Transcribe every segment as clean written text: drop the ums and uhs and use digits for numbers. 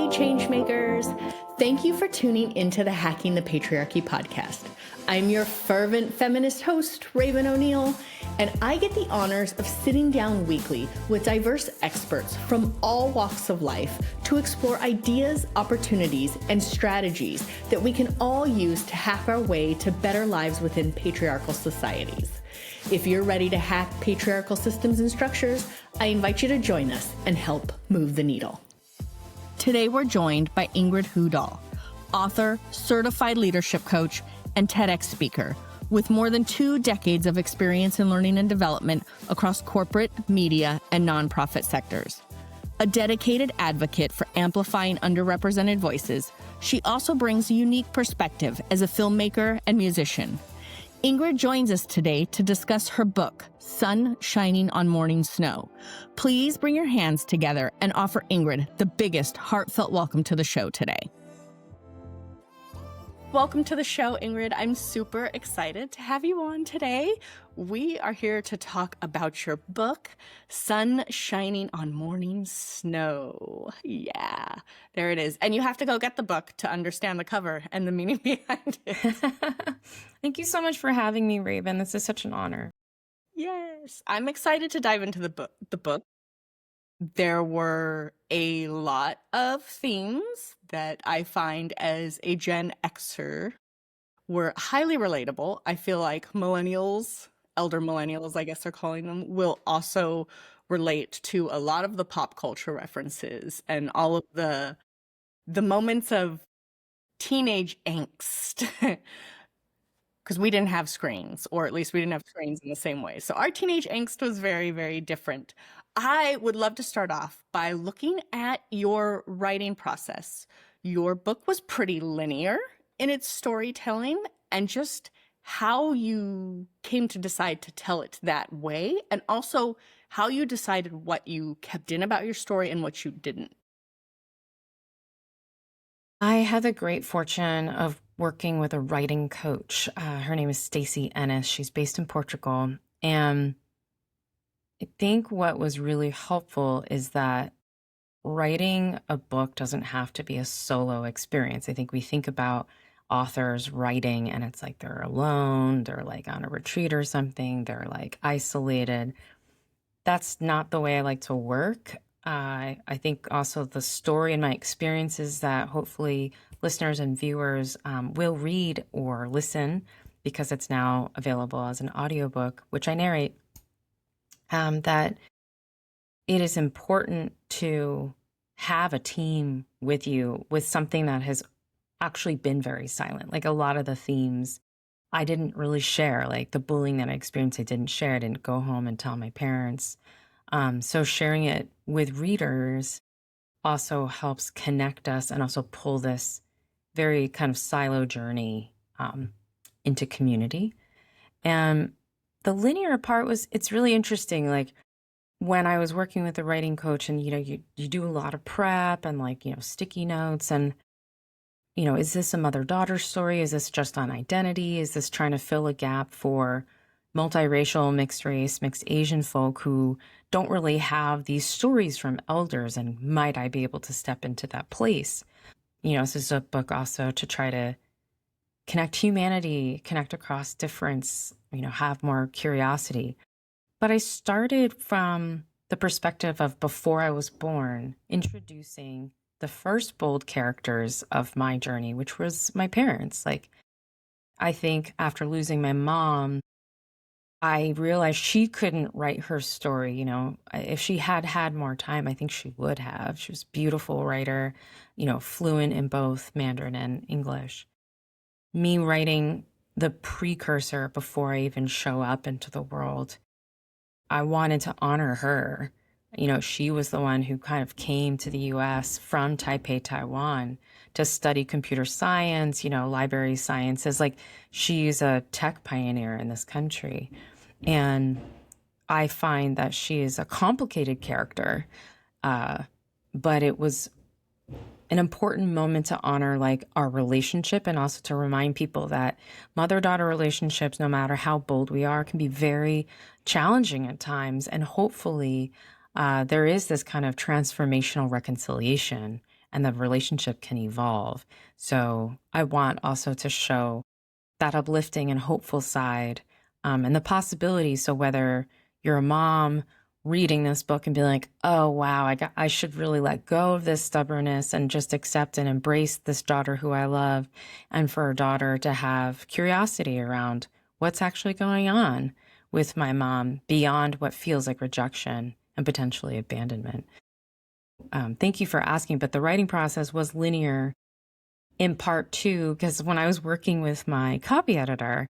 Hey, changemakers. Thank you for tuning into the Hacking the Patriarchy podcast. I'm your fervent feminist host, Raven O'Neill, and I get the honors of sitting down weekly with diverse experts from all walks of life to explore ideas, opportunities, and strategies that we can all use to hack our way to better lives within patriarchal societies. If you're ready to hack patriarchal systems and structures, I invite you to join us and help move the needle. Today, we're joined by Ingrid Dahl, author, certified leadership coach, and TEDx speaker with more than 2 decades of experience in learning and development across corporate, media, and nonprofit sectors. A dedicated advocate for amplifying underrepresented voices, she also brings a unique perspective as a filmmaker and musician. Ingrid joins us today to discuss her book, Sun Shining on Morning Snow. Please bring your hands together and offer Ingrid the biggest heartfelt welcome to the show today. Welcome to the show, Ingrid. I'm super excited to have you on today. We are here to talk about your book, Sun Shining on Morning Snow. Yeah, there it is. And you have to go get the book to understand the cover and the meaning behind it. Thank you so much for having me, Raven. This is such an honor. Yes, I'm excited to dive into the book. There were a lot of themes that I find as a Gen Xer were highly relatable. I feel like millennials, elder millennials, I guess they're calling them, will also relate to a lot of the pop culture references and all of the moments of teenage angst. Because we didn't have screens, or at least we didn't have screens in the same way. So our teenage angst was very, very different. I would love to start off by looking at your writing process. Your book was pretty linear in its storytelling, and just how you came to decide to tell it that way, and also how you decided what you kept in about your story and what you didn't. I had the great fortune of working with a writing coach. Her name is Stacey Ennis. She's based in Portugal. And I think what was really helpful is that writing a book doesn't have to be a solo experience. I think we think about authors writing and it's like they're alone, they're like on a retreat or something, they're like isolated. That's not the way I like to work. I think also the story and my experiences that hopefully listeners and viewers will read or listen, because it's now available as an audiobook, which I narrate, that it is important to have a team with you with something that has actually been very silent. Like a lot of the themes I didn't really share, like the bullying that I experienced, I didn't share. I didn't go home and tell my parents. So sharing it with readers also helps connect us and also pull this very kind of silo journey into community. And the linear part it's really interesting. Like when I was working with a writing coach and, you do a lot of prep and sticky notes and, is this a mother-daughter story? Is this just on identity? Is this trying to fill a gap for multiracial, mixed race, mixed Asian folk who don't really have these stories from elders, and might I be able to step into that place? This is a book also to try to connect humanity, connect across difference, have more curiosity. But I started from the perspective of before I was born, introducing the first bold characters of my journey, which was my parents. Like, I think after losing my mom, I realized she couldn't write her story. If she had had more time, I think she would have. She was a beautiful writer, fluent in both Mandarin and English. Me writing the precursor before I even show up into the world, I wanted to honor her. She was the one who kind of came to the US from Taipei, Taiwan to study computer science, library sciences. Like, she's a tech pioneer in this country. And I find that she is a complicated character, but it was an important moment to honor our relationship, and also to remind people that mother-daughter relationships, no matter how bold we are, can be very challenging at times. And hopefully there is this kind of transformational reconciliation and the relationship can evolve. So I want also to show that uplifting and hopeful side, and the possibilities. So whether you're a mom reading this book and being like, oh, wow, I should really let go of this stubbornness and just accept and embrace this daughter who I love. And for a daughter to have curiosity around what's actually going on with my mom beyond what feels like rejection and potentially abandonment. Thank you for asking, but the writing process was linear in part too, because when I was working with my copy editor,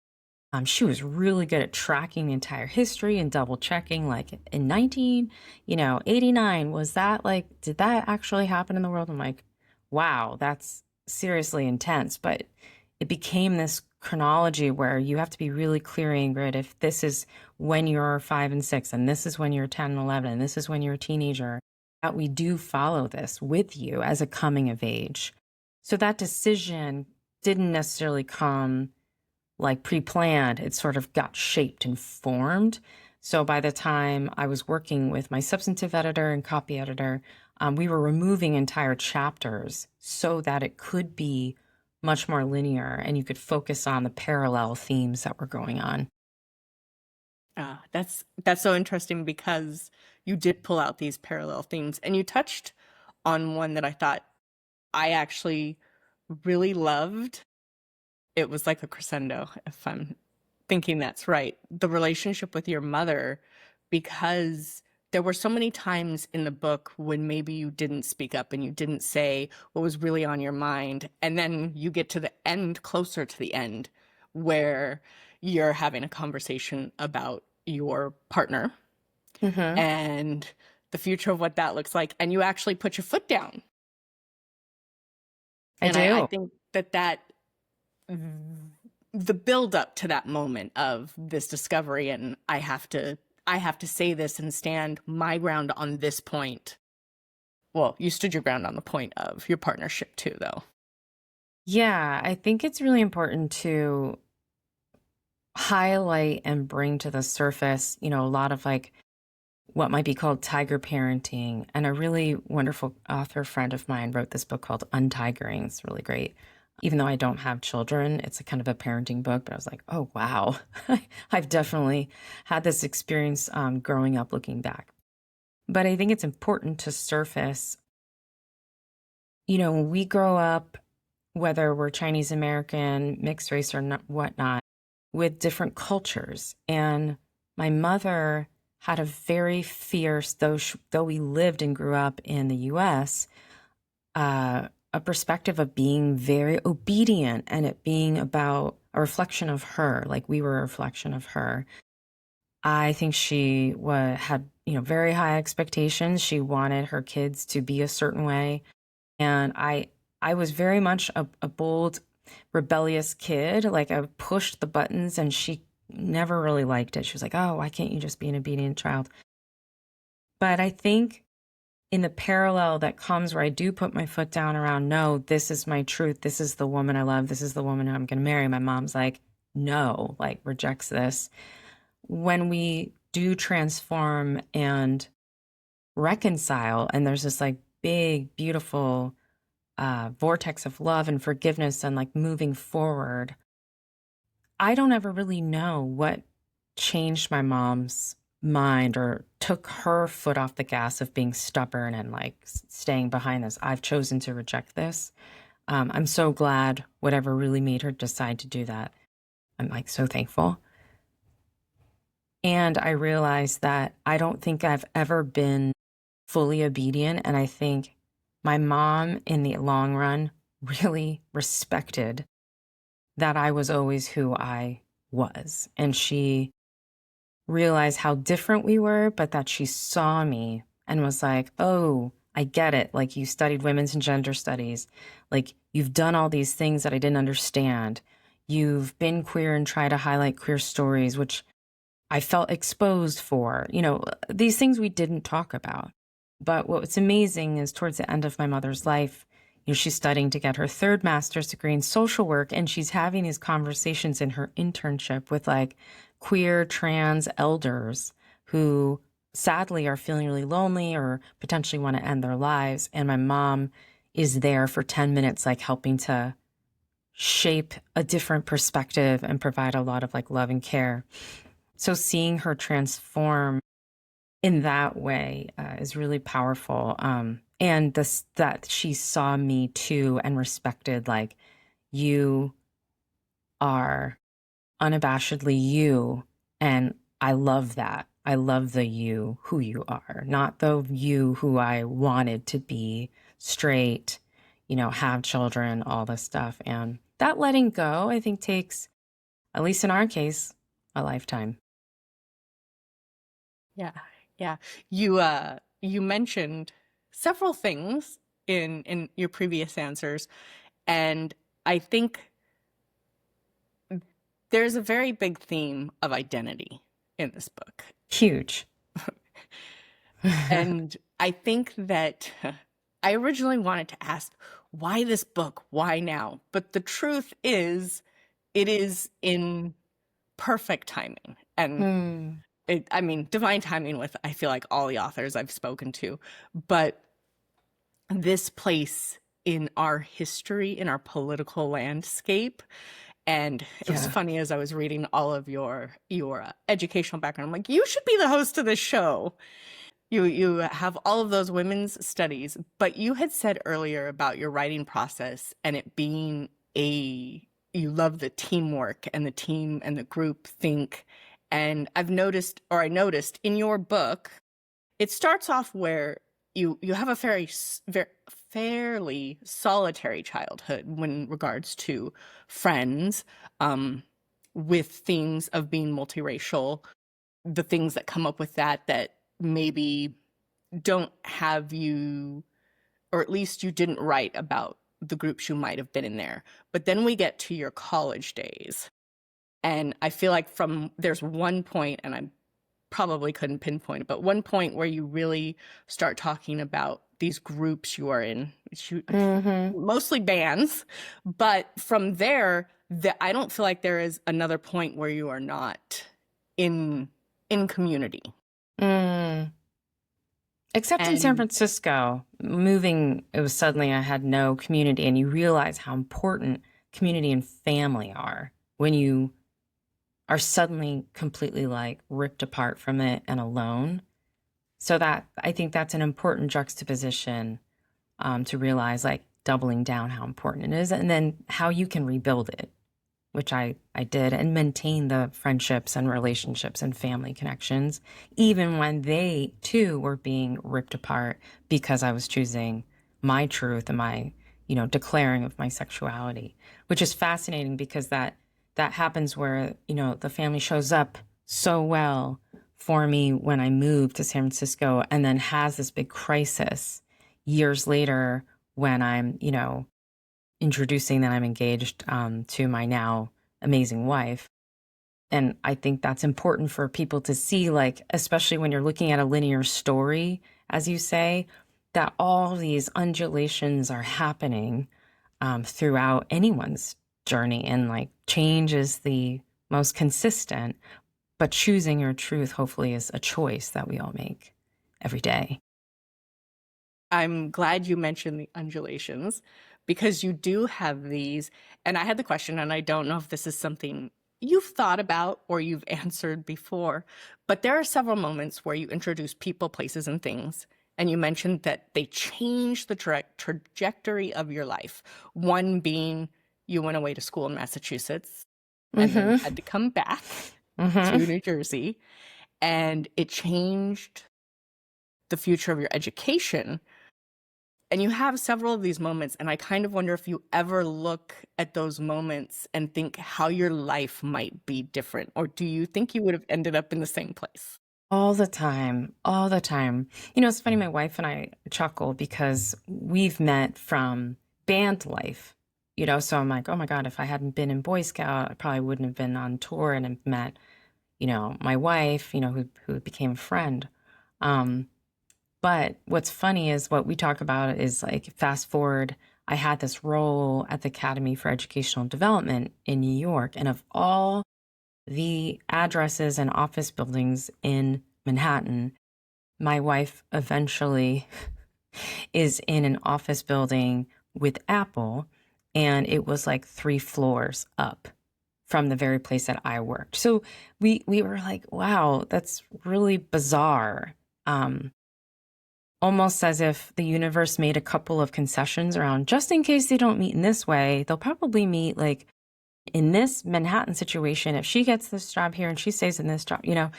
she was really good at tracking the entire history and double checking, like in 1989, was that like, did that actually happen in the world? I'm like, wow, that's seriously intense. But it became this chronology where you have to be really clear, Ingrid, if this is when you're 5 and 6, and this is when you're 10 and 11, and this is when you're a teenager, that we do follow this with you as a coming of age. So that decision didn't necessarily come like pre-planned. It sort of got shaped and formed. So by the time I was working with my substantive editor and copy editor, we were removing entire chapters so that it could be much more linear and you could focus on the parallel themes that were going on. That's so interesting because you did pull out these parallel themes, and you touched on one that I thought I actually really loved. It was like a crescendo, if I'm thinking that's right. The relationship with your mother, because there were so many times in the book when maybe you didn't speak up and you didn't say what was really on your mind. And then you get to the end, closer to the end, where you're having a conversation about your partner and the future of what that looks like. And you actually put your foot down. I think that the build up to that moment of this discovery, and I have to say this and stand my ground on this point. Well, you stood your ground on the point of your partnership too, though. Yeah, I think it's really important to highlight and bring to the surface, a lot of like what might be called tiger parenting. And a really wonderful author friend of mine wrote this book called Untigering. It's really great. Even though I don't have children, it's a kind of a parenting book, but I was like, oh, wow. I've definitely had this experience growing up looking back. But I think it's important to surface, when we grow up, whether we're Chinese American, mixed race or not, whatnot, with different cultures. And my mother had a very fierce, though we lived and grew up in the U.S., a perspective of being very obedient and it being about a reflection of her, like we were a reflection of her. I think she had, very high expectations. She wanted her kids to be a certain way. And I was very much a bold, rebellious kid. Like I pushed the buttons and she never really liked it. She was like, oh, why can't you just be an obedient child? But I think in the parallel that comes where I do put my foot down around, no, this is my truth. This is the woman I love. This is the woman I'm going to marry. My mom's like, no, like rejects this. When we do transform and reconcile, and there's this like big, beautiful vortex of love and forgiveness and like moving forward, I don't ever really know what changed my mom's mind or took her foot off the gas of being stubborn and like staying behind this. I've chosen to reject this. I'm so glad whatever really made her decide to do that. I'm like so thankful. And I realized that I don't think I've ever been fully obedient. And I think my mom in the long run really respected that I was always who I was. And she realized how different we were, but that she saw me and was like, oh, I get it. Like you studied women's and gender studies. Like you've done all these things that I didn't understand. You've been queer and tried to highlight queer stories, which I felt exposed for, these things we didn't talk about. But what's amazing is towards the end of my mother's life, she's studying to get her third master's degree in social work, and she's having these conversations in her internship with like queer trans elders who sadly are feeling really lonely or potentially want to end their lives. And my mom is there for 10 minutes, like helping to shape a different perspective and provide a lot of like love and care. So seeing her transform in that way is really powerful. And this, that she saw me too and respected, like, you are unabashedly you. And I love that. I love the you, who you are, not the you who I wanted to be, straight, have children, all this stuff. And that letting go, I think, takes, at least in our case, a lifetime. Yeah. Yeah. You mentioned several things in your previous answers, and I think there's a very big theme of identity in this book. Huge. And I think that I originally wanted to ask, why this book? Why now? But the truth is, it is in perfect timing. And divine timing with, I feel like, all the authors I've spoken to. But this place in our history, in our political landscape, and it was funny, as I was reading all of your educational background, I'm like, you should be the host of this show. You have all of those women's studies, but you had said earlier about your writing process and it being you love the teamwork and the team and the group think. And I noticed in your book, it starts off where you have a fairly solitary childhood when regards to friends, with themes of being multiracial, the things that come up with that maybe don't have you, or at least you didn't write about the groups you might have been in there. But then we get to your college days. And I feel like there's one point, and I probably couldn't pinpoint it, but one point where you really start talking about these groups you are in, mostly bands. But from there, I don't feel like there is another point where you are not in community. Except in San Francisco, moving, it was suddenly I had no community, and you realize how important community and family are when you are suddenly completely like ripped apart from it and alone. So that, I think that's an important juxtaposition to realize, like, doubling down how important it is, and then how you can rebuild it, which I did, and maintain the friendships and relationships and family connections, even when they too were being ripped apart because I was choosing my truth and my, declaring of my sexuality, which is fascinating because that happens where, the family shows up so well for me when I moved to San Francisco, and then has this big crisis years later when I'm, introducing that I'm engaged to my now amazing wife. And I think that's important for people to see, like, especially when you're looking at a linear story, as you say, that all these undulations are happening throughout anyone's journey. And like, change is the most consistent, but choosing your truth hopefully is a choice that we all make every day. I'm glad you mentioned the undulations, because you do have these. And I had the question, and I don't know if this is something you've thought about or you've answered before, but there are several moments where you introduce people, places, and things. And you mentioned that they change the trajectory of your life. One being you went away to school in Massachusetts and then had to come back to New Jersey, and it changed the future of your education. And you have several of these moments, and I kind of wonder if you ever look at those moments and think how your life might be different, or do you think you would have ended up in the same place? All the time, all the time. It's funny, my wife and I chuckle because we've met from band life, so I'm like, oh my God, if I hadn't been in Boy Scout, I probably wouldn't have been on tour and have met, my wife, who became a friend. But what's funny is what we talk about is, like, fast forward, I had this role at the Academy for Educational Development in New York. And of all the addresses and office buildings in Manhattan, my wife eventually is in an office building with Apple, and it was like 3 floors up from the very place that I worked. So we were like, wow, that's really bizarre. Almost as if the universe made a couple of concessions around, just in case they don't meet in this way, they'll probably meet like in this Manhattan situation if she gets this job here and she stays in this job, you know.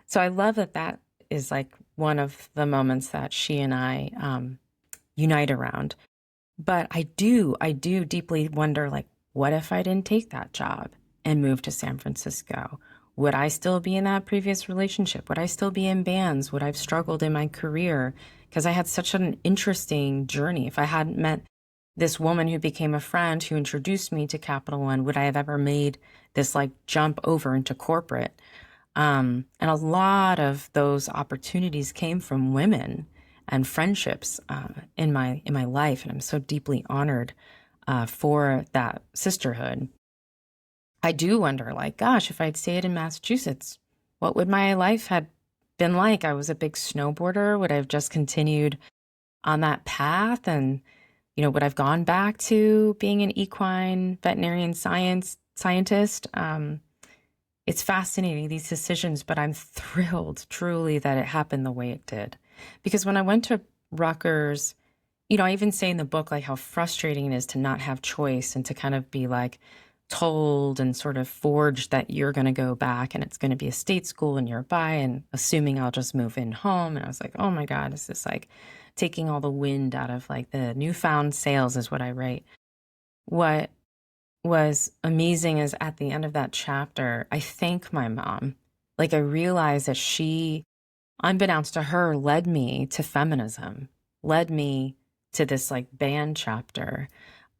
So I love that that is like one of the moments that she and I unite around. But I do deeply wonder, like, what if I didn't take that job and move to San Francisco? Would I still be in that previous relationship? Would I still be in bands? Would I have struggled in my career? Because I had such an interesting journey. If I hadn't met this woman who became a friend who introduced me to Capital One, would I have ever made this like jump over into corporate? And a lot of those opportunities came from women and friendships in my life, and I'm so deeply honored for that sisterhood. I do wonder, like, gosh, if I'd stayed in Massachusetts, what would my life had been like? I was a big snowboarder. Would I have just continued on that path? And, you know, would I've gone back to being an equine veterinarian scientist? It's fascinating, these decisions, but I'm thrilled truly that it happened the way it did. Because when I went to Rutgers, you know, I even say in the book, like, how frustrating it is to not have choice and to kind of be like told and sort of forged that you're going to go back and it's going to be a state school nearby, and assuming I'll just move in home. And I was like, oh my God, is this like taking all the wind out of like the newfound sails, is what I write. What was amazing is at the end of that chapter, I thank my mom. Like, I realized that she, unbeknownst to her, led me to feminism, led me to this like band chapter,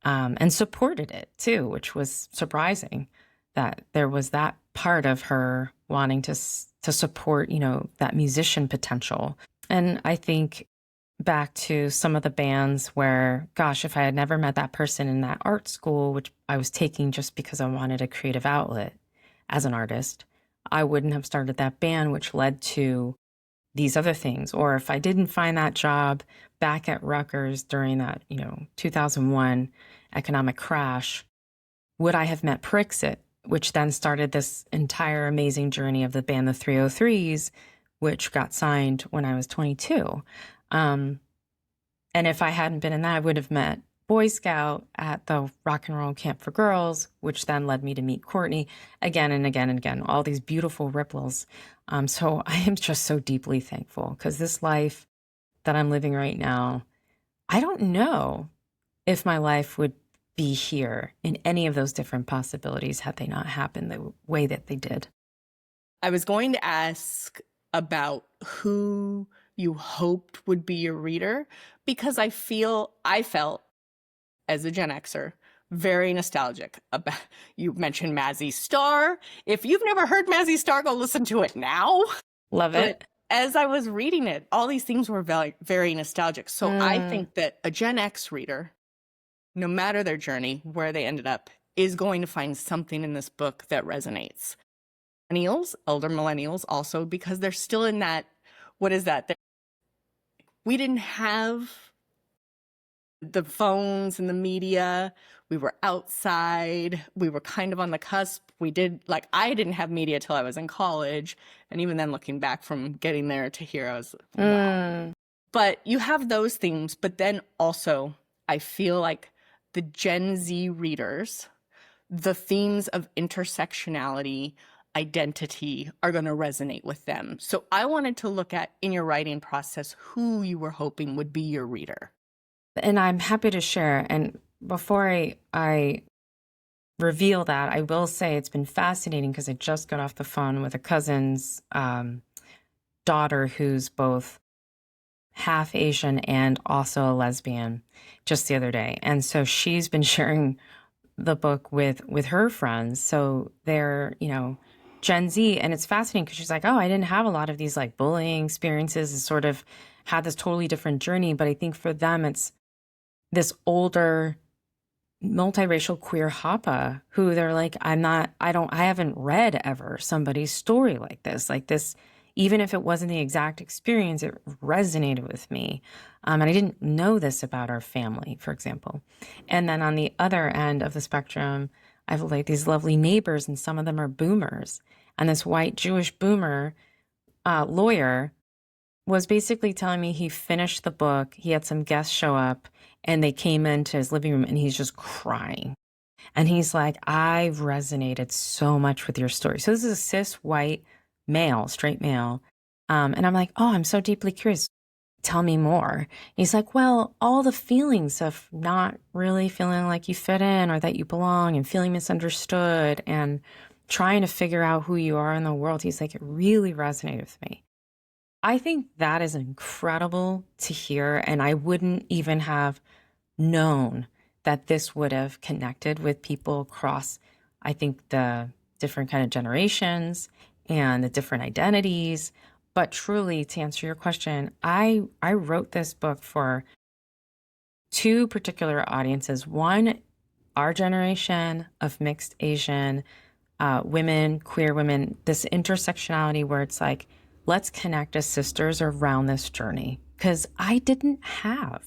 and supported it too, which was surprising that there was that part of her wanting to support, you know, that musician potential. And I think back to some of the bands where, gosh, if I had never met that person in that art school, which I was taking just because I wanted a creative outlet as an artist, I wouldn't have started that band, which led to these other things. Or if I didn't find that job back at Rutgers during that, you know, 2001 economic crash, would I have met Prixit, which then started this entire amazing journey of the band, the 303s, which got signed when I was 22. And if I hadn't been in that, I would have met Boy Scout at the Rock and Roll Camp for Girls, which then led me to meet Courtney again and again and again, all these beautiful ripples. So I am just so deeply thankful, because this life that I'm living right now, I don't know if my life would be here in any of those different possibilities had they not happened the way that they did. I was going to ask about who you hoped would be your reader, because I felt as a Gen Xer very nostalgic about, you mentioned Mazzy Star. If you've never heard Mazzy Star, go listen to it now. Love it. But as I was reading it, all these things were very, very nostalgic. So I think that a Gen X reader, no matter their journey, where they ended up, is going to find something in this book that resonates. Millennials, elder millennials also, because they're still in that, what is that? We didn't have the phones and the media. We were outside. We were kind of on the cusp. I didn't have media till I was in college. And even then, looking back from getting there to here, I was, wow. But you have those themes. But then also, I feel like the Gen Z readers, the themes of intersectionality, identity are going to resonate with them. So I wanted to look at, in your writing process, who you were hoping would be your reader. And I'm happy to share. And before I reveal that, I will say it's been fascinating, because I just got off the phone with a cousin's daughter who's both half Asian and also a lesbian just the other day. And so she's been sharing the book with her friends. So they're, you know, Gen Z. And it's fascinating because she's like, oh, I didn't have a lot of these like bullying experiences, and sort of had this totally different journey. But I think for them, it's this older multiracial queer hapa who they're like, I haven't read ever somebody's story like this even if it wasn't the exact experience, it resonated with me. And I didn't know this about our family, for example. And then on the other end of the spectrum, I have like these lovely neighbors, and some of them are boomers. And this white Jewish boomer lawyer was basically telling me he finished the book. He had some guests show up, and they came into his living room, and he's just crying. And he's like, I've resonated so much with your story. So this is a cis white male, straight male. And I'm like, oh, I'm so deeply curious. Tell me more. He's like, well, all the feelings of not really feeling like you fit in or that you belong and feeling misunderstood and trying to figure out who you are in the world. He's like, it really resonated with me. I think that is incredible to hear. And I wouldn't even have known that this would have connected with people across, I think, the different kind of generations and the different identities. But truly, to answer your question, I wrote this book for two particular audiences. One, our generation of mixed Asian women, queer women, this intersectionality where it's like, let's connect as sisters around this journey. Because I didn't have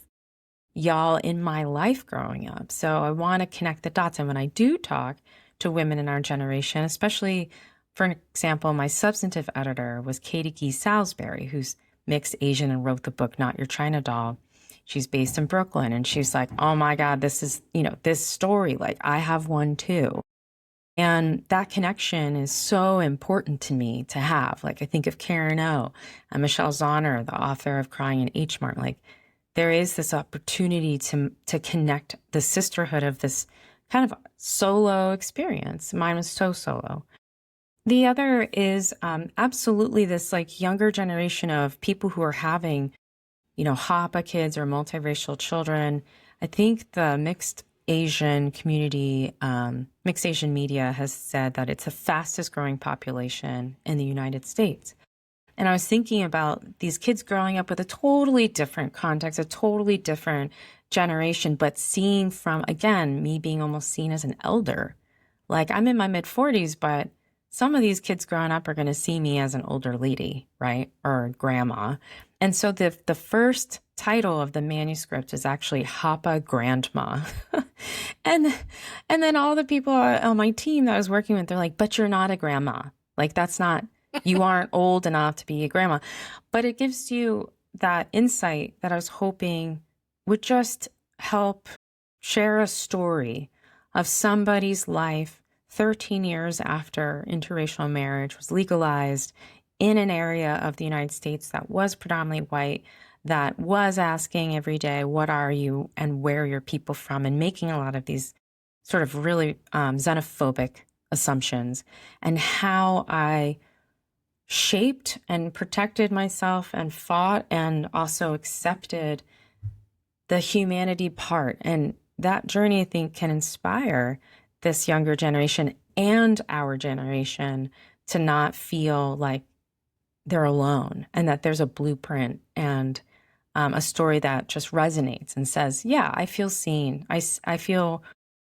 y'all in my life growing up. So I want to connect the dots. And when I do talk to women in our generation, especially, for example, my substantive editor was Katie Gee Salisbury, who's mixed Asian and wrote the book, Not Your China Doll. She's based in Brooklyn. And she's like, oh my God, this is, this story. Like, I have one too. And that connection is so important to me to have. Like, I think of Karen O and Michelle Zauner, the author of Crying in H Mart. Like, there is this opportunity to connect the sisterhood of this kind of solo experience. Mine was so solo. The other is absolutely this like younger generation of people who are having, HAPA kids or multiracial children. I think the mixed Asian community, mixed Asian media has said that it's the fastest growing population in the United States. And I was thinking about these kids growing up with a totally different context, a totally different generation, but seeing from, again, me being almost seen as an elder. Like, I'm in my mid-40s, but some of these kids growing up are going to see me as an older lady, right? Or grandma. And so the first title of the manuscript is actually Hapa Grandma. and then all the people on my team that I was working with, they're like, but you're not a grandma. Like, that's not, you aren't old enough to be a grandma. But it gives you that insight that I was hoping would just help share a story of somebody's life 13 years after interracial marriage was legalized in an area of the United States that was predominantly white, that was asking every day, what are you and where are your people from, and making a lot of these sort of really xenophobic assumptions, and how I shaped and protected myself and fought and also accepted the humanity part. And that journey, I think, can inspire this younger generation and our generation to not feel like they're alone, and that there's a blueprint and a story that just resonates and says, yeah, I feel seen. I feel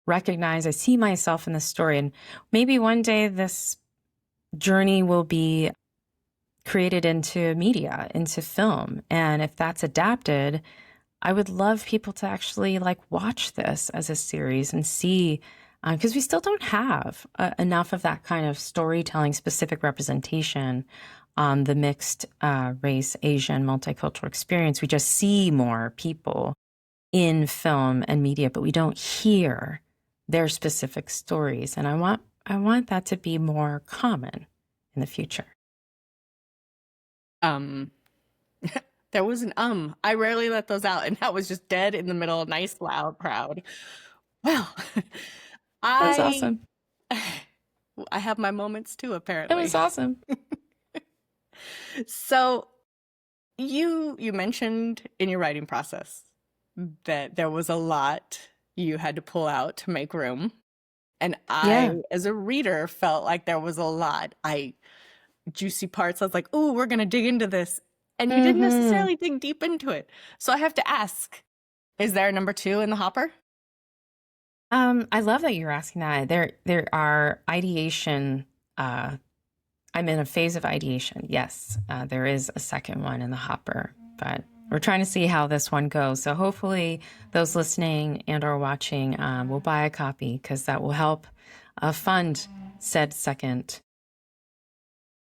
recognized. I see myself in this story. And maybe one day this journey will be created into media, into film. And if that's adapted, I would love people to actually like watch this as a series and see, because we still don't have enough of that kind of storytelling specific representation on the mixed race, Asian, multicultural experience. We just see more people in film and media, but we don't hear their specific stories. And I want that to be more common in the future. There was an I rarely let those out, and that was just dead in the middle, nice, loud, proud. Well, That was awesome. I have my moments too, apparently. It was awesome. So you mentioned in your writing process that there was a lot you had to pull out to make room. And I, as a reader, felt like there was a lot. Juicy parts, I was like, oh, we're going to dig into this. And you didn't necessarily dig deep into it. So I have to ask, is there a number 2 in the hopper? I love that you're asking that. There are ideation I'm in a phase of ideation. Yes, there is a second one in the hopper, but we're trying to see how this one goes. So hopefully those listening and or watching will buy a copy, because that will help fund said second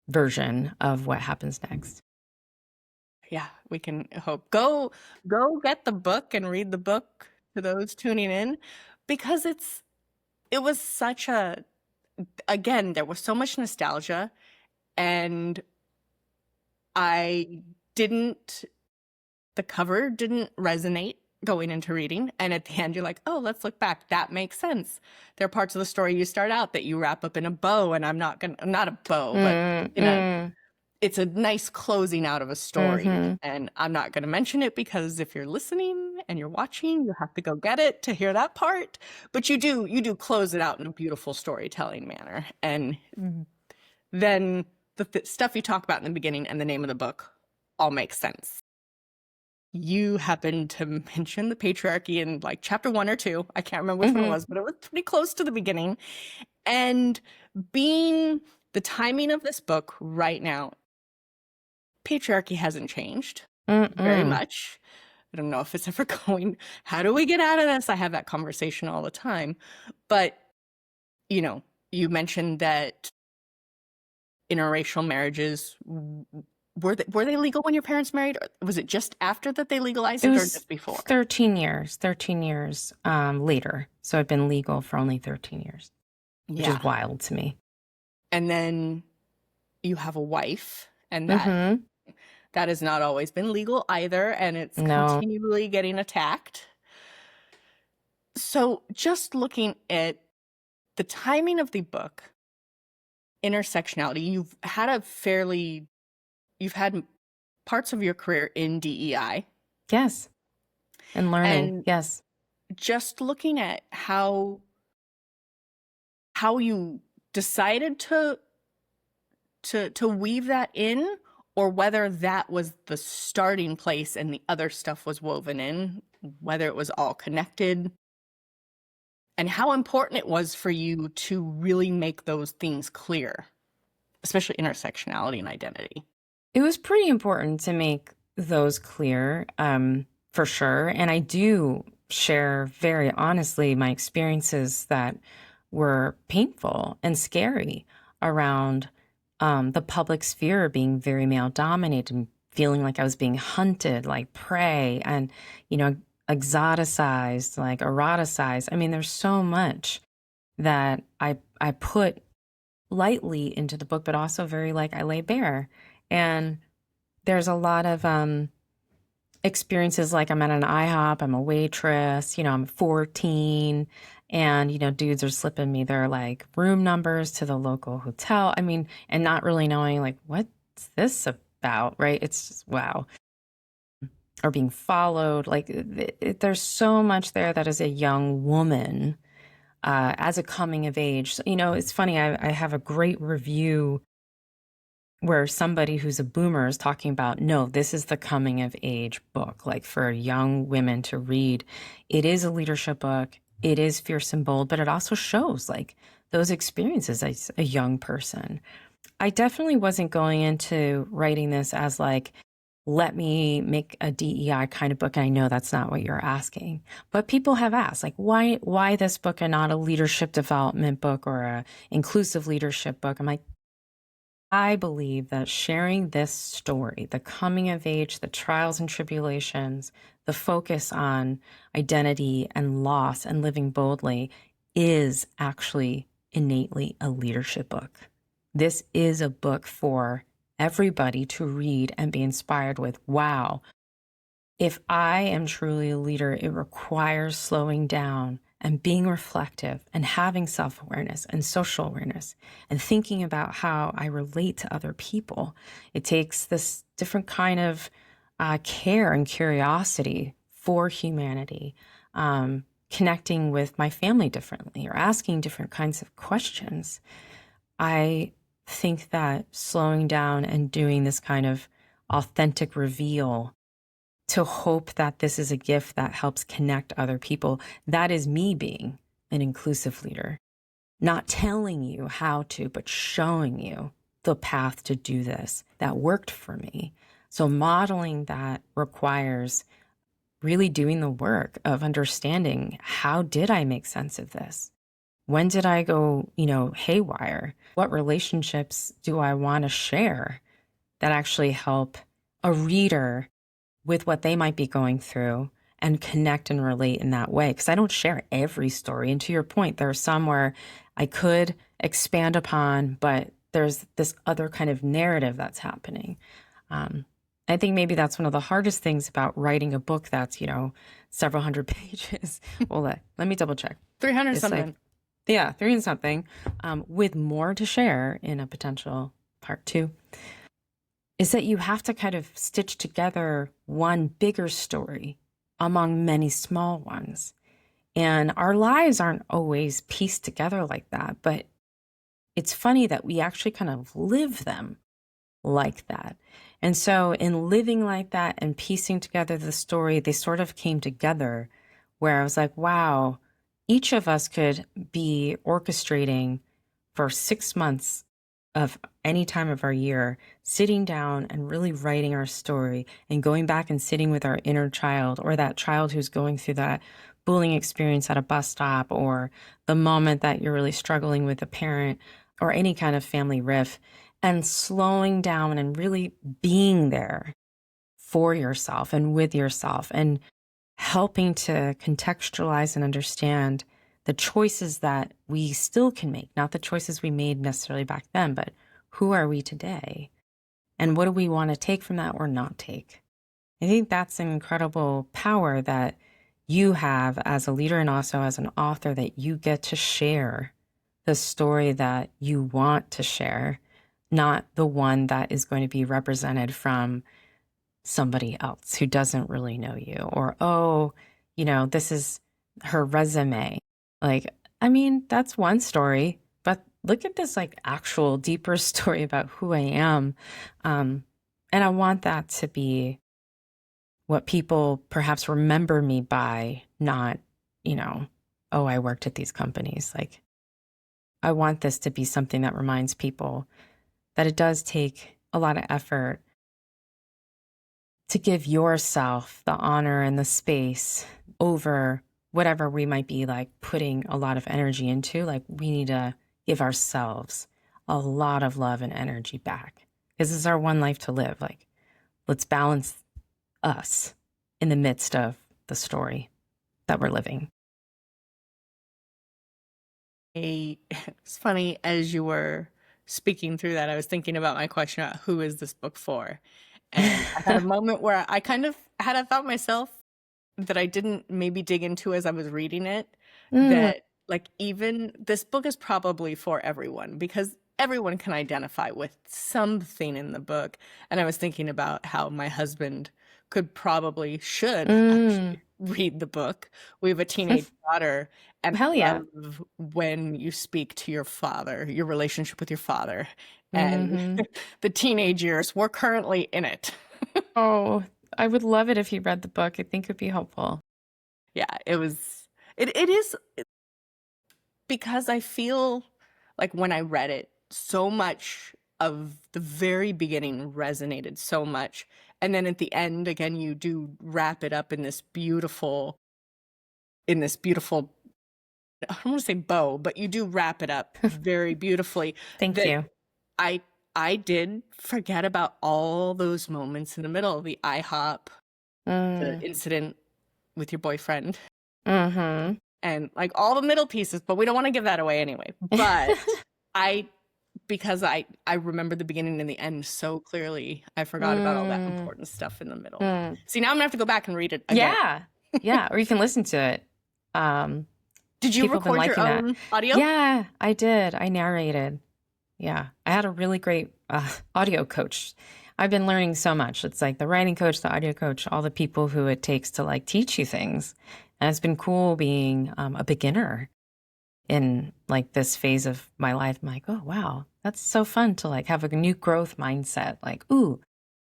version of what happens next. Yeah, we can hope. Go get the book and read the book, to those tuning in, because it was such a, again, there was so much nostalgia, and the cover didn't resonate going into reading. And at the end, you're like, oh, let's look back. That makes sense. There are parts of the story you start out that you wrap up in a bow, and not a bow, but it's a nice closing out of a story. And I'm not going to mention it, because if you're listening and you're watching, you have to go get it to hear that part. But you do close it out in a beautiful storytelling manner. And then the stuff you talk about in the beginning and the name of the book all makes sense. You happened to mention the patriarchy in like chapter 1 or 2. I can't remember which one it was, but it was pretty close to the beginning. And being the timing of this book right now, patriarchy hasn't changed very much. I don't know if it's ever going, how do we get out of this? I have that conversation all the time. But, you mentioned that interracial marriages, were they legal when your parents married? Or was it just after that they legalized it, or just before? 13 years later. So it'd been legal for only 13 years, which is wild to me. And then you have a wife, and that has not always been legal either, and it's continually getting attacked. So just looking at the timing of the book, Intersectionality, you've had parts of your career in DEI. Yes. And learning. And yes. Just looking at how you decided to weave that in, or whether that was the starting place and the other stuff was woven in, whether it was all connected, and how important it was for you to really make those things clear, especially intersectionality and identity. It was pretty important to make those clear, for sure. And I do share very honestly my experiences that were painful and scary around the public sphere being very male dominated, and feeling like I was being hunted like prey, and, exoticized, like eroticized. I mean, there's so much that I put lightly into the book, but also very I lay bare. And there's a lot of experiences, like I'm at an IHOP, I'm a waitress, I'm 14, and, dudes are slipping me their room numbers to the local hotel. I mean, and not really knowing what's this about, right? It's just, wow. Or being followed. There's so much there that as a young woman, as a coming of age. So, it's funny, I have a great review where somebody who's a boomer is talking about, no, this is the coming of age book, for young women to read. It is a leadership book. It is fierce and bold, but it also shows those experiences as a young person. I definitely wasn't going into writing this as let me make a DEI kind of book. And I know that's not what you're asking, but people have asked, why this book and not a leadership development book or a inclusive leadership book? I'm like, I believe that sharing this story, the coming of age, the trials and tribulations, the focus on identity and loss and living boldly, is actually innately a leadership book. This is a book for everybody to read and be inspired with. Wow, if I am truly a leader, it requires slowing down and being reflective and having self-awareness and social awareness and thinking about how I relate to other people. It takes this different kind of care and curiosity for humanity, connecting with my family differently or asking different kinds of questions. I think that slowing down and doing this kind of authentic reveal to hope that this is a gift that helps connect other people, that is me being an inclusive leader. Not telling you how to, but showing you the path to do this that worked for me. So modeling that requires really doing the work of understanding, how did I make sense of this? When did I go, haywire? What relationships do I want to share that actually help a reader with what they might be going through and connect and relate in that way? Because I don't share every story. And to your point, there are some where I could expand upon, but there's this other kind of narrative that's happening. I think maybe that's one of the hardest things about writing a book that's, several hundred pages. Well, let me double check. 300 It's something. Like, yeah, 300 something, with more to share in a potential part 2, is that you have to kind of stitch together one bigger story among many small ones. And our lives aren't always pieced together like that, but it's funny that we actually kind of live them like that. And so in living like that and piecing together the story, they sort of came together where I was like, wow, each of us could be orchestrating for 6 months of any time of our year, sitting down and really writing our story and going back and sitting with our inner child, or that child who's going through that bullying experience at a bus stop, or the moment that you're really struggling with a parent or any kind of family riff, and slowing down and really being there for yourself and with yourself and helping to contextualize and understand the choices that we still can make, not the choices we made necessarily back then, but who are we today? And what do we want to take from that or not take? I think that's an incredible power that you have as a leader and also as an author, that you get to share the story that you want to share, not the one that is going to be represented from somebody else who doesn't really know you, or, this is her resume. Like, I mean, that's one story, but look at this actual deeper story about who I am. And I want that to be what people perhaps remember me by, not, oh, I worked at these companies. I want this to be something that reminds people that it does take a lot of effort to give yourself the honor and the space over whatever we might be putting a lot of energy into. We need to give ourselves a lot of love and energy back, because this is our one life to live. Let's balance us in the midst of the story that we're living. It's funny, as you were speaking through that, I was thinking about my question about who is this book for? And I had a moment where I kind of had a thought myself that I didn't maybe dig into as I was reading it, that even this book is probably for everyone, because everyone can identify with something in the book. And I was thinking about how my husband should actually read the book. We have a teenage daughter, and Hell yeah. love when you speak to your father, your relationship with your father, and the teenage years. We're currently in it. Oh, I would love it if you read the book. I think it would be helpful. Yeah, it is, because I feel like when I read it, so much of the very beginning resonated so much. And then at the end, again, you do wrap it up in this beautiful, I don't want to say bow, but you do wrap it up very beautifully. Thank you. I did forget about all those moments in the middle, the IHOP, the incident with your boyfriend, and all the middle pieces, but we don't want to give that away anyway. But because I remember the beginning and the end so clearly, I forgot about all that important stuff in the middle. See, now I'm gonna have to go back and read it again. Yeah, or you can listen to it. Did you record your own audio? Yeah, I did. I narrated. Yeah, I had a really great audio coach. I've been learning so much. It's the writing coach, the audio coach, all the people who it takes to teach you things. And it's been cool being a beginner in this phase of my life. I'm like, oh, wow, that's so fun to have a new growth mindset. Ooh,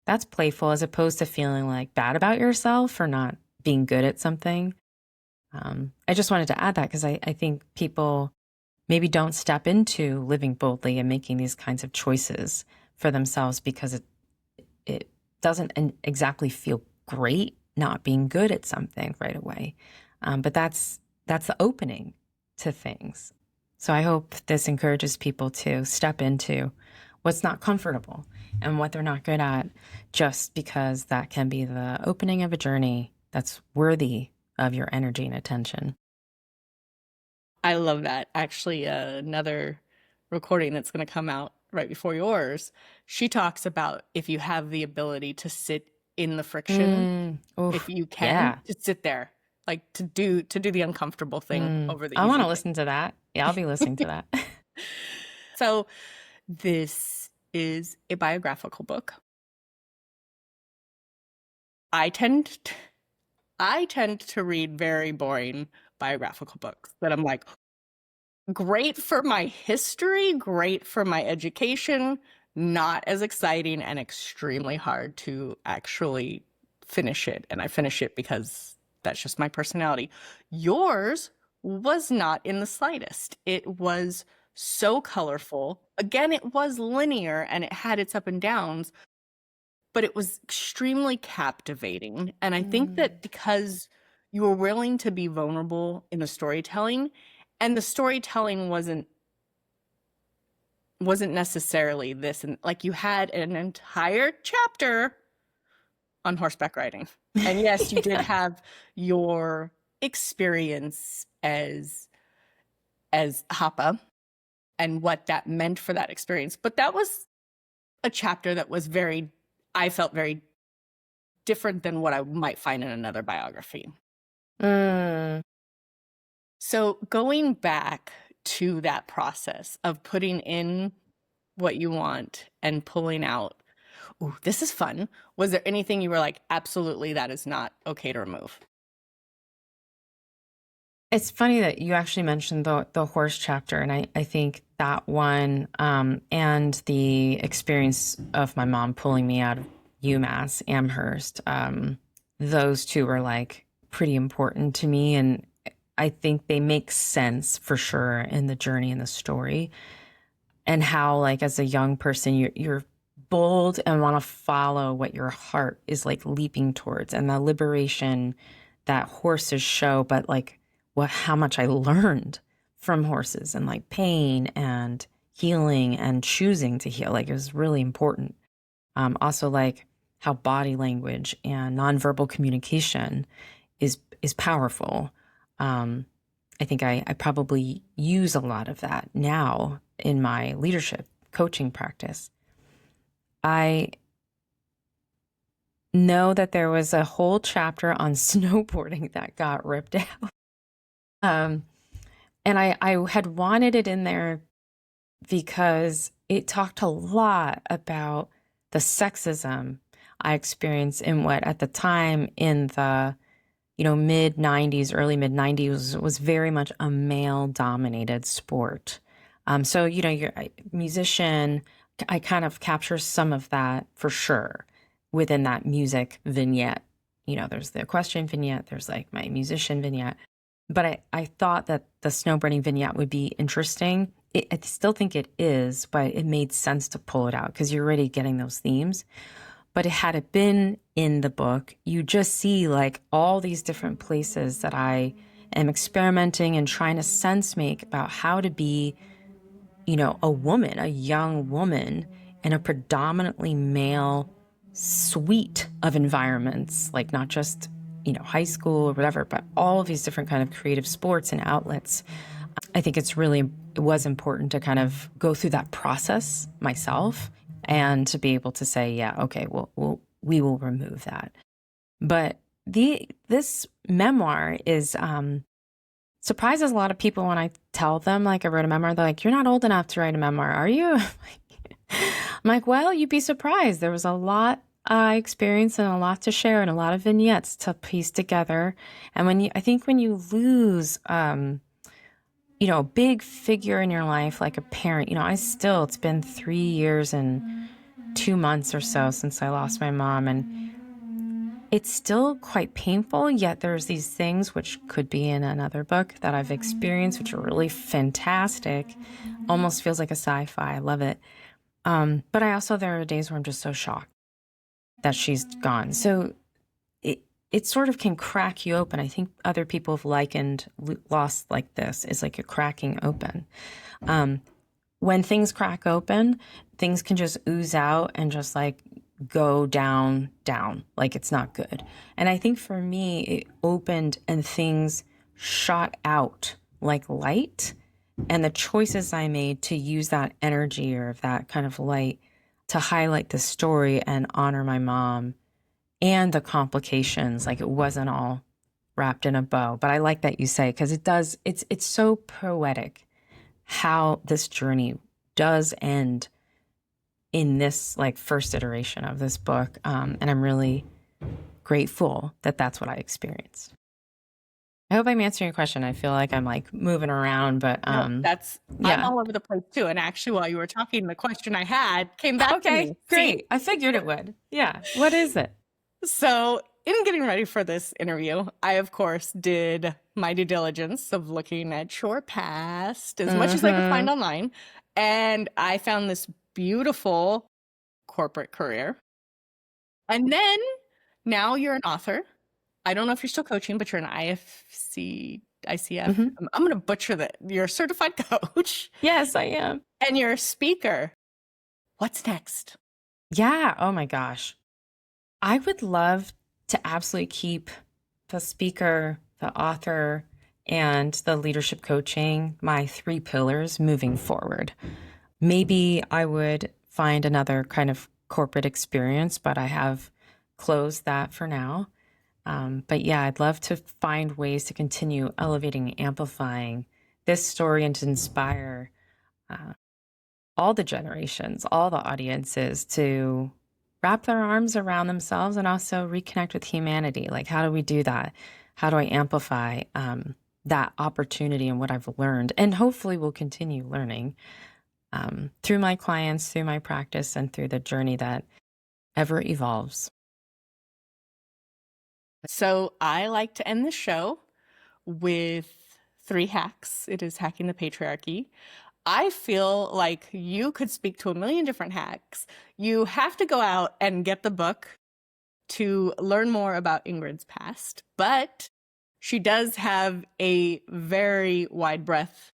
that's playful, as opposed to feeling bad about yourself for not being good at something. I just wanted to add that because I think people maybe don't step into living boldly and making these kinds of choices for themselves because it doesn't exactly feel great not being good at something right away. But that's the opening to things. So I hope this encourages people to step into what's not comfortable and what they're not good at, just because that can be the opening of a journey that's worthy of your energy and attention. I love that. Actually, another recording that's going to come out right before yours, she talks about if you have the ability to sit in the friction, if you can, just sit there, like to do the uncomfortable thing over the I easy want to thing. listen to that. Yeah, I'll be listening to that. So this is a biographical book. I tend to read very boring biographical books that I'm like, great for my history, great for my education, not as exciting and extremely hard to actually finish it. And I finish it because that's just my personality. Yours was not in the slightest. It was so colorful. Again, it was linear and it had its up and downs, but it was extremely captivating. And I think that because you were willing to be vulnerable in the storytelling, and the storytelling wasn't necessarily this, and like you had an entire chapter on horseback riding. And yes, you did have your experience as Hapa and what that meant for that experience. But that was a chapter that was I felt very different than what I might find in another biography. So going back to that process of putting in what you want and pulling out, ooh, this is fun. Was there anything you were like, absolutely, that is not okay to remove? It's funny that you actually mentioned the horse chapter, and I think that one and the experience of my mom pulling me out of UMass Amherst, those two were like pretty important to me, and I think they make sense for sure in the journey and the story, and how like as a young person you're bold and want to follow what your heart is like leaping towards, and the liberation that horses show, but like how much I learned from horses and like pain and healing and choosing to heal. Like it was really important. Also like how body language and nonverbal communication is powerful. I think I probably use a lot of that now in my leadership coaching practice. I know that there was a whole chapter on snowboarding that got ripped out. And I had wanted it in there because it talked a lot about the sexism I experienced in what at the time in the, mid 90s, early mid 90s was very much a male dominated sport. So, you're a musician, I kind of capture some of that for sure within that music vignette. There's the equestrian vignette, there's like my musician vignette. But I thought that the snowboarding vignette would be interesting. I still think it is, but it made sense to pull it out because you're already getting those themes. But had it been in the book, you just see like all these different places that I am experimenting and trying to sense make about how to be, a woman, a young woman in a predominantly male suite of environments, like not just high school or whatever, but all of these different kind of creative sports and outlets. I think it was important to kind of go through that process myself and to be able to say, yeah, okay, we will remove that. But this memoir is surprises a lot of people when I tell them, like, I wrote a memoir. They're like, you're not old enough to write a memoir, are you? I'm like, well, you'd be surprised. There was a lot I experienced and a lot to share and a lot of vignettes to piece together. And I think when you lose, a big figure in your life, like a parent, it's been 3 years and 2 months or so since I lost my mom. And it's still quite painful, yet there's these things which could be in another book that I've experienced, which are really fantastic. Almost feels like a sci-fi. I love it. But there are days where I'm just so shocked that she's gone. So it sort of can crack you open. I think other people have likened loss like this is like a cracking open. When things crack open, things can just ooze out and just like go down, like it's not good. And I think for me, it opened and things shot out like light. And the choices I made to use that energy or that kind of light to highlight the story and honor my mom and the complications, like it wasn't all wrapped in a bow. But I like that you say, because it's so poetic how this journey does end in this like first iteration of this book. And I'm really grateful that that's what I experienced. I hope I'm answering your question. I feel like I'm like moving around, but I'm all over the place too. And actually, while you were talking, the question I had came back to me. Okay, great. See? I figured it would. Yeah. What is it? So in getting ready for this interview, I, of course, did my due diligence of looking at your past as much as I could find online. And I found this beautiful corporate career. And then now you're an author. I don't know if you're still coaching, but you're an ICF. I'm going to butcher that. You're a certified coach. Yes, I am. And you're a speaker. What's next? Yeah. Oh my gosh. I would love to absolutely keep the speaker, the author, and the leadership coaching, my 3 pillars moving forward. Maybe I would find another kind of corporate experience, but I have closed that for now. But yeah, I'd love to find ways to continue elevating and amplifying this story and to inspire all the generations, all the audiences to wrap their arms around themselves and also reconnect with humanity. Like, how do we do that? How do I amplify that opportunity and what I've learned? And hopefully we'll continue learning through my clients, through my practice, and through the journey that ever evolves. So I like to end the show with 3 hacks. It is hacking the patriarchy. I feel like you could speak to a million different hacks. You have to go out and get the book to learn more about Ingrid's past, but she does have a very wide breadth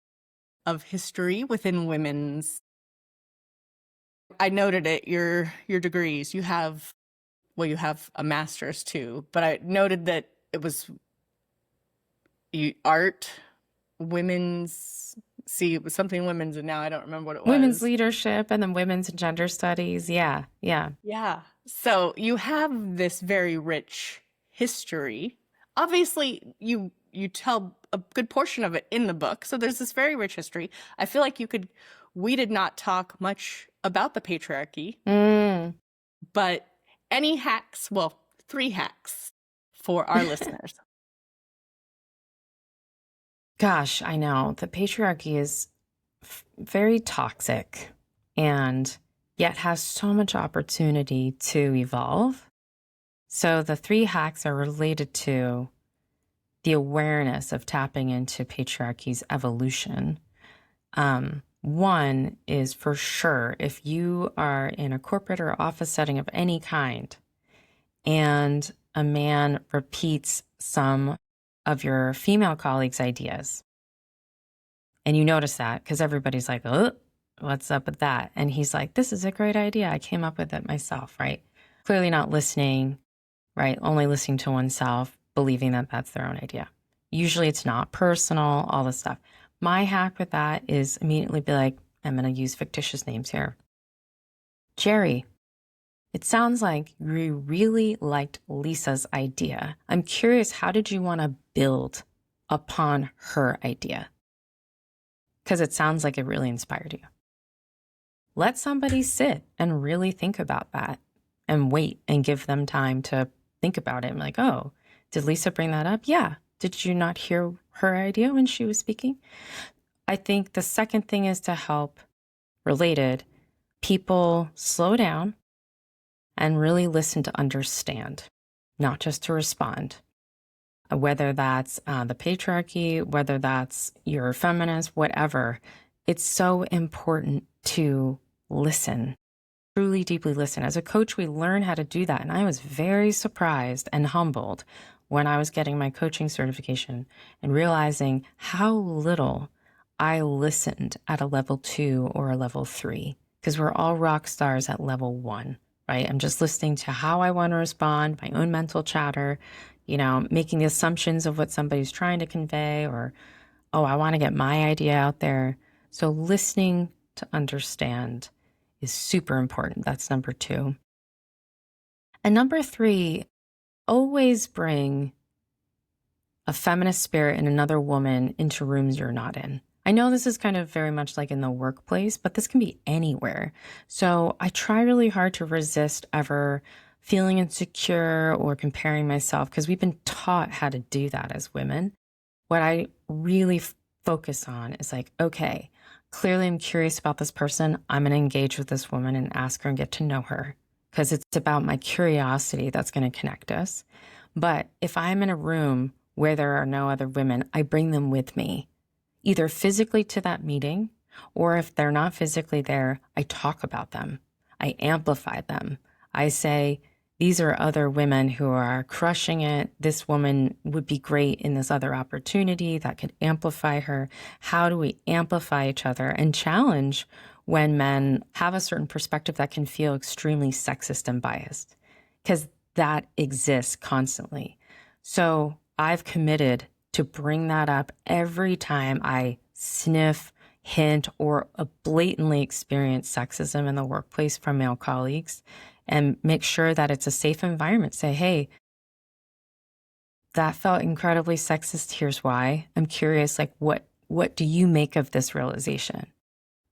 of history within women's. I noted it, your degrees. You have a master's too, but I noted that it was art, women's, it was something women's, and now I don't remember what it was. Women's leadership and then women's and gender studies. Yeah. So you have this very rich history. Obviously, you tell a good portion of it in the book. So there's this very rich history. I feel like we did not talk much about the patriarchy, but any hacks, 3 hacks for our listeners. Gosh, I know. The patriarchy is very toxic and yet has so much opportunity to evolve. So the 3 hacks are related to the awareness of tapping into patriarchy's evolution. One is for sure, if you are in a corporate or office setting of any kind and a man repeats some of your female colleagues' ideas, and you notice that because everybody's like, oh, what's up with that? And he's like, this is a great idea. I came up with it myself, right? Clearly not listening, right? Only listening to oneself, believing that that's their own idea. Usually it's not personal, all this stuff. My hack with that is immediately be like, I'm going to use fictitious names here. Jerry, it sounds like you really liked Lisa's idea. I'm curious, how did you want to build upon her idea? Because it sounds like it really inspired you. Let somebody sit and really think about that and wait and give them time to think about it. I'm like, oh, did Lisa bring that up? Yeah. Did you not hear her idea when she was speaking? I think the second thing is to help related people slow down and really listen to understand. not just to respond. Whether that's the patriarchy, whether that's your feminist, whatever, it's so important to listen, truly deeply listen. As a coach, we learn how to do that. And I was very surprised and humbled when I was getting my coaching certification and realizing how little I listened at a level 2 or a level 3, because we're all rock stars at level 1, right? I'm just listening to how I want to respond, my own mental chatter, making the assumptions of what somebody's trying to convey, or, oh, I want to get my idea out there. So listening to understand is super important. That's number 2. And number 3, always bring a feminist spirit and another woman into rooms you're not in. I know this is kind of very much like in the workplace, but this can be anywhere. So I try really hard to resist ever feeling insecure or comparing myself, because we've been taught how to do that as women. What I really focus on is like, okay, clearly I'm curious about this person. I'm going to engage with this woman and ask her and get to know her, because it's about my curiosity that's going to connect us. But if I'm in a room where there are no other women, I bring them with me, either physically to that meeting, or if they're not physically there, I talk about them. I amplify them. I say, these are other women who are crushing it. This woman would be great in this other opportunity that could amplify her. How do we amplify each other and challenge when men have a certain perspective that can feel extremely sexist and biased? Because that exists constantly. So I've committed to bring that up every time I sniff, hint, or blatantly experience sexism in the workplace from male colleagues, and make sure that it's a safe environment. Say, hey, that felt incredibly sexist. Here's why. I'm curious, like, what do you make of this realization?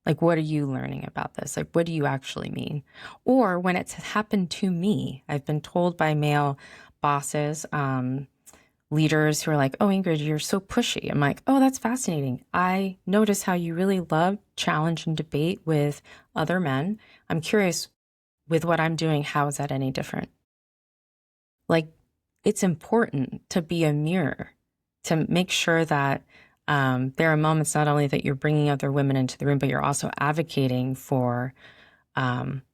Like, what are you learning about this? Like, what do you actually mean? Or when it's happened to me, I've been told by male bosses, leaders who are like, oh, Ingrid, you're so pushy. I'm like, oh, that's fascinating. I notice how you really love challenge and debate with other men. I'm curious, with what I'm doing, how is that any different? Like, it's important to be a mirror, to make sure that there are moments not only that you're bringing other women into the room, but you're also advocating for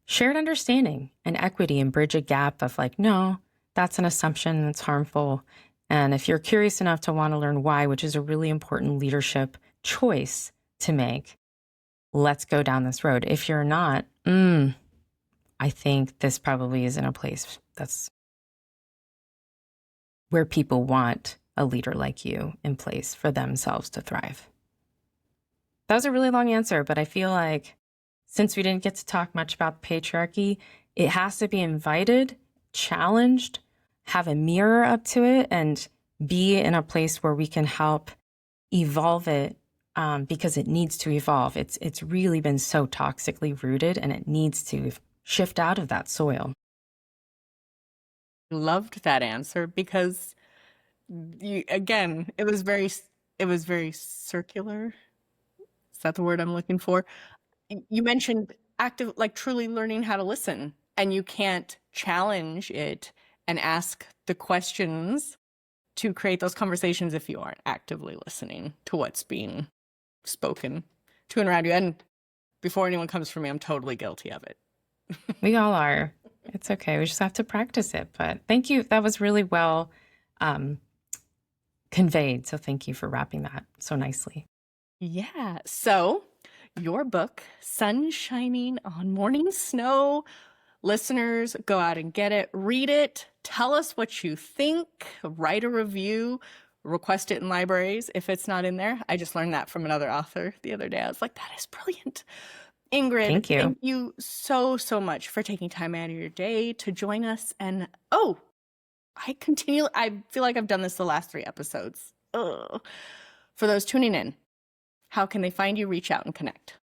shared understanding and equity, and bridge a gap of like, no, that's an assumption that's harmful. And if you're curious enough to want to learn why, which is a really important leadership choice to make, let's go down this road. If you're not, I think this probably isn't a place that's where people want a leader like you in place for themselves to thrive. That was a really long answer, but I feel like since we didn't get to talk much about patriarchy, it has to be invited, challenged, have a mirror up to it, and be in a place where we can help evolve it, because it needs to evolve. It's really been so toxically rooted, and it needs to shift out of that soil. Loved that answer, because again, it was very circular. Is that the word I'm looking for? You mentioned active, like truly learning how to listen, and you can't challenge it and ask the questions to create those conversations if you aren't actively listening to what's being spoken to and around you. And before anyone comes for me, I'm totally guilty of it. We all are. It's okay. We just have to practice it. But thank you. That was really well conveyed. So thank you for wrapping that so nicely. Yeah. So your book, Sun Shining on Morning Snow. Listeners, go out and get it. Read it. Tell us what you think. Write a review. Request it in libraries if it's not in there. I just learned that from another author the other day. I was like, that is brilliant. Ingrid, thank you so, so much for taking time out of your day to join us. And I feel like I've done this the last 3 episodes. Ugh. For those tuning in, how can they find you, reach out, and connect?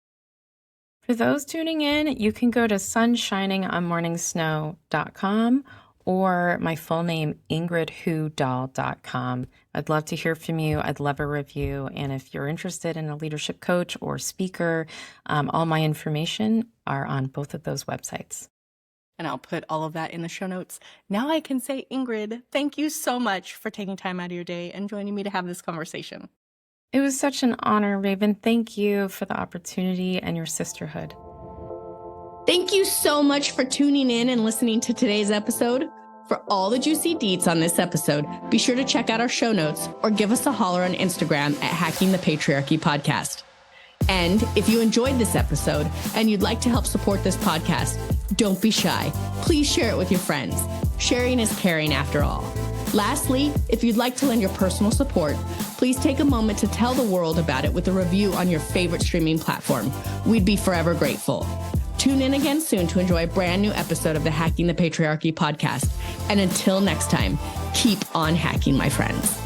For those tuning in, you can go to sunshiningonmorningsnow.com or my full name, ingridwhodahl.com. I'd love to hear from you. I'd love a review. And if you're interested in a leadership coach or speaker, all my information are on both of those websites. and I'll put all of that in the show notes. Now I can say, Ingrid, thank you so much for taking time out of your day and joining me to have this conversation. It was such an honor, Raven. Thank you for the opportunity and your sisterhood. Thank you so much for tuning in and listening to today's episode. For all the juicy deets on this episode, be sure to check out our show notes or give us a holler on Instagram at Hacking the Patriarchy Podcast. And if you enjoyed this episode and you'd like to help support this podcast, don't be shy. Please share it with your friends. Sharing is caring after all. Lastly, if you'd like to lend your personal support, please take a moment to tell the world about it with a review on your favorite streaming platform. We'd be forever grateful. Tune in again soon to enjoy a brand new episode of the Hacking the Patriarchy podcast. And until next time, keep on hacking, my friends.